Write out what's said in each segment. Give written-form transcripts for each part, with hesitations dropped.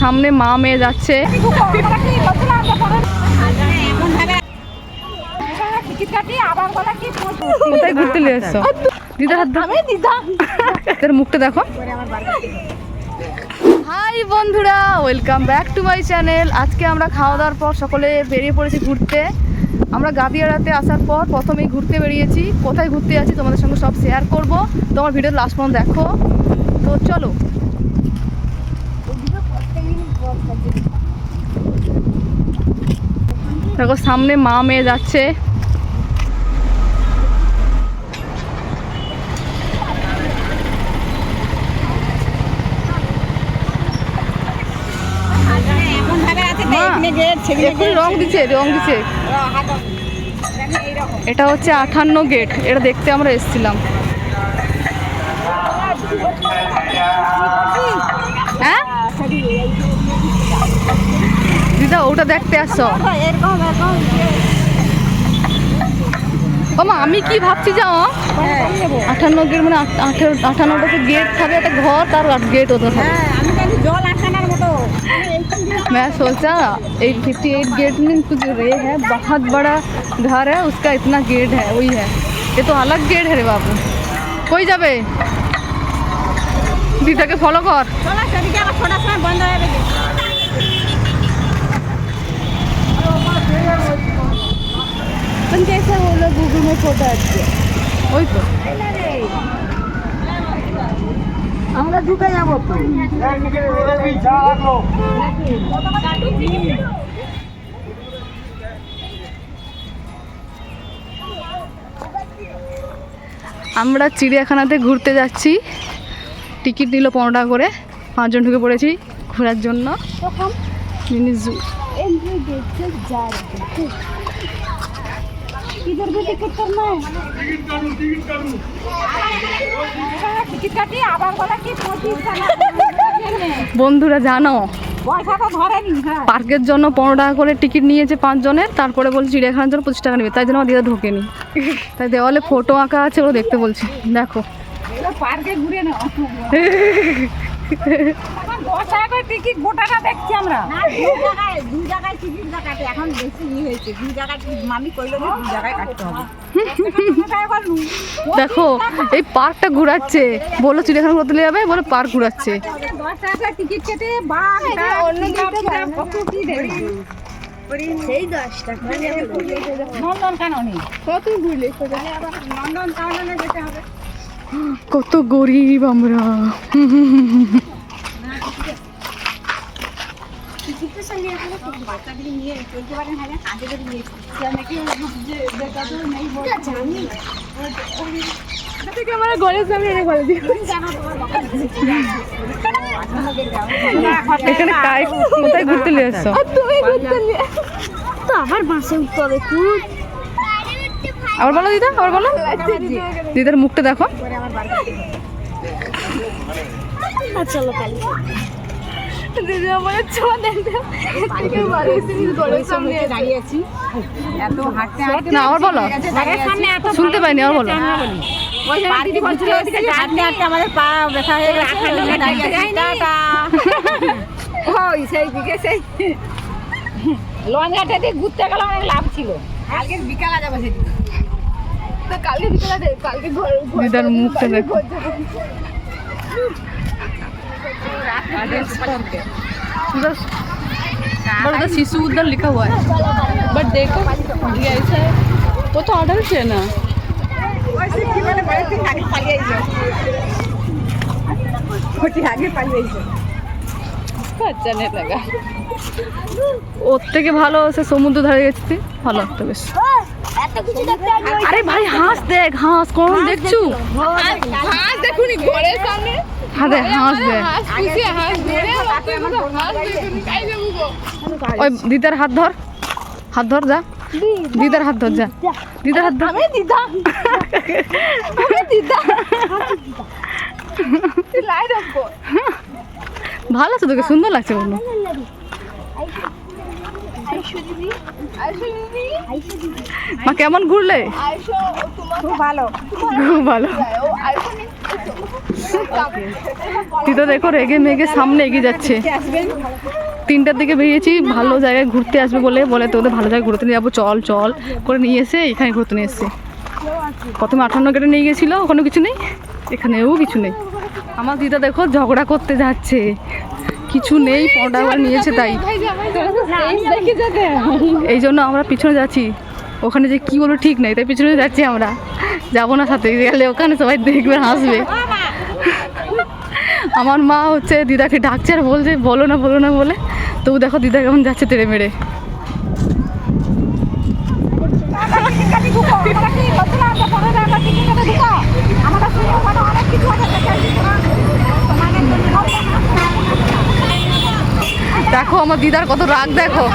সামনে মা মেয়ে যাচ্ছে। কোথায় ঘুরতে নিয়ে এসছো? দিদার হাত ধর, মুখটা দেখো। হাই বন্ধুরা, welcome back to my channel. আজকে আমরা খাওয়া দাওয়ার পর সকলে বেরিয়ে পড়েছি ঘুরতে। আমরা গাদিয়াড়াতে আসার পর প্রথমেই ঘুরতে বেরিয়েছি। কোথায় ঘুরতে যাচ্ছি তোমাদের সঙ্গে সব শেয়ার করব, তোমার ভিডিও লাস্ট পর্যন্ত দেখো। তো চলো। দেখো সামনে মা মেয়ে যাচ্ছে। রং দিচ্ছে। এটা হচ্ছে 58 গেট। এটা দেখতে আমরা এসেছিলাম। হ্যাঁ দিদা, ওটা দেখতে আসছো? আমি কি ভাবছি জানো, 58 গেট মানে 58টা গেট থাকে, একটা ঘর তার গেট ওটা থাকে। मैं सोचा 58 गेट में कुछ रे है, बहुत बड़ा घर है, उसका इतना गेट है, वही है। ये तो अलग गेट है रे बाबू। कोई जाबे दीदा के फॉलो कर। कैसे वो लोग गूगल में फोटो आते वही तो আমরা ঢুকে যাবো তো। আমরা চিড়িয়াখানাতে ঘুরতে যাচ্ছি। টিকিট নিল 15 টাকা করে। 5 জন ঢুকে পড়েছি ঘোরার জন্য। Mini zoo. इधर भी टिकट करना है। বন্ধুরা জানো, পার্কের জন্য 15 টাকা করে টিকিট নিয়েছে 5 জনের। তারপরে বলছি চিড়িয়াখানার জন্য 25 টাকা নেবে, তাই জন্য আমার দিদা ঢোকেনি। তাই দেওয়ালে ফটো আঁকা আছে, ও দেখতে বলছি। দেখো পার্কে ঘুরে নাও। টিকিট গোটাটা দেখছি আমরা। দুই জায়গায় টিকিট কাটে, এখন বেশি হয়েছে। দুই জায়গায় মামি কইলো যে দুই জায়গায় কাটতে হবে। দেখো এই পার্কটা ঘুরাচ্ছে, বললো চিড়িয়াখানা করতে যাবে, বলে পার্ক ঘুরাচ্ছে। 10 টাকা টিকিট কেটে সেই 10 টাকা নন্দন কাননে কত ঘুরলে, নন্দন কাননে যেতে হবে। কত গরিব আমরা। এখানে কোথায় ঘুরতে নিয়ে এসছো? তো আবার বাসে উঠতে হবে। আবার বলো দিদা, আবার বলো। দিদার মুখটা দেখো। চলো দিদি আমার না, আবার বলো। শুনতে পাইনি, আবার বলো। আমাদের পা ব্যথা হয়ে গেছে। সেই দিকে সেই লঞ্চঘাটে দিয়ে ঘুরতে গেলে অনেক লাভ ছিল। কালকে বিকালে যাবো সেদিকে। তো কালকে বিকালে কালকে দিদার মুখটা দেখো। उधर शिशु उधर लिखा हुआ है, बट देखो ये ऐसा है, वो तो ऑर्डर है ना। अच्छा नहीं लगा। ওর থেকে ভালো সে সমুদ্র ধারে গেছি, ভালো লাগতো বেশ। আরে ভাই হাঁস দেখ, হাঁস কোন দেখছু? হাঁস দেখুনি ঘরের সামনে। আরে হাঁস দেখ। ওই দিদার হাত ধর, হাত ধর যা। দিদার হাত ধর যা। দিদার হাত ধর। দিদা ভালো আছে, তোকে সুন্দর লাগছে বন্ধু। মা কেমন ঘুরলে? খুব ভালো। খুব ভালো। দিদা দেখো রেগে মেগে সামনে এগিয়ে যাচ্ছে। 3টার দিকে বেরিয়েছি ভালো জায়গায় ঘুরতে আসবে বলে তোদের ভালো জায়গায় ঘুরতে নিয়ে যাবো, চল চল করে নিয়ে এসে এখানে ঘুরতে নিয়ে এসেছি। প্রথমে 58 গেটে নিয়ে গেছিলো, ওখানে কিছু নেই, এখানেও কিছু নেই। আমার দিদা দেখো ঝগড়া করতে যাচ্ছে, কিছু নেই, 15 টাকা নিয়েছে তাই। এই জন্য আমরা পিছনে যাচ্ছি, ওখানে যে কি বলবো ঠিক নেই, তাই পিছনে যাচ্ছি আমরা, যাবো না সাথে গেলে ওখানে সবাই দেখবে হাসবে। আমার মা হচ্ছে দিদাকে ডাকছে আর বলছে বলো না বলে, তবু দেখো দিদা কেমন যাচ্ছে তেড়ে মেরে। দেখো আমার দিদার কত রাগ, দেখো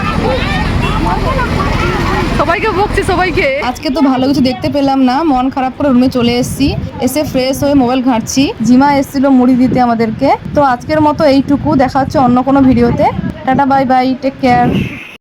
সবাইকে বকছি সবাইকে। আজকে তো ভালো কিছু দেখতে পেলাম না, মন খারাপ করে রুমে চলে এসেছি, এসে ফ্রেশ হয়ে মোবাইল ঘাঁটছি। জিমা এসেছিল মুড়ি দিতে আমাদেরকে। তো আজকের মতো এইটুকু, দেখা হচ্ছে অন্য কোনো ভিডিওতে। Tata bye bye, take care.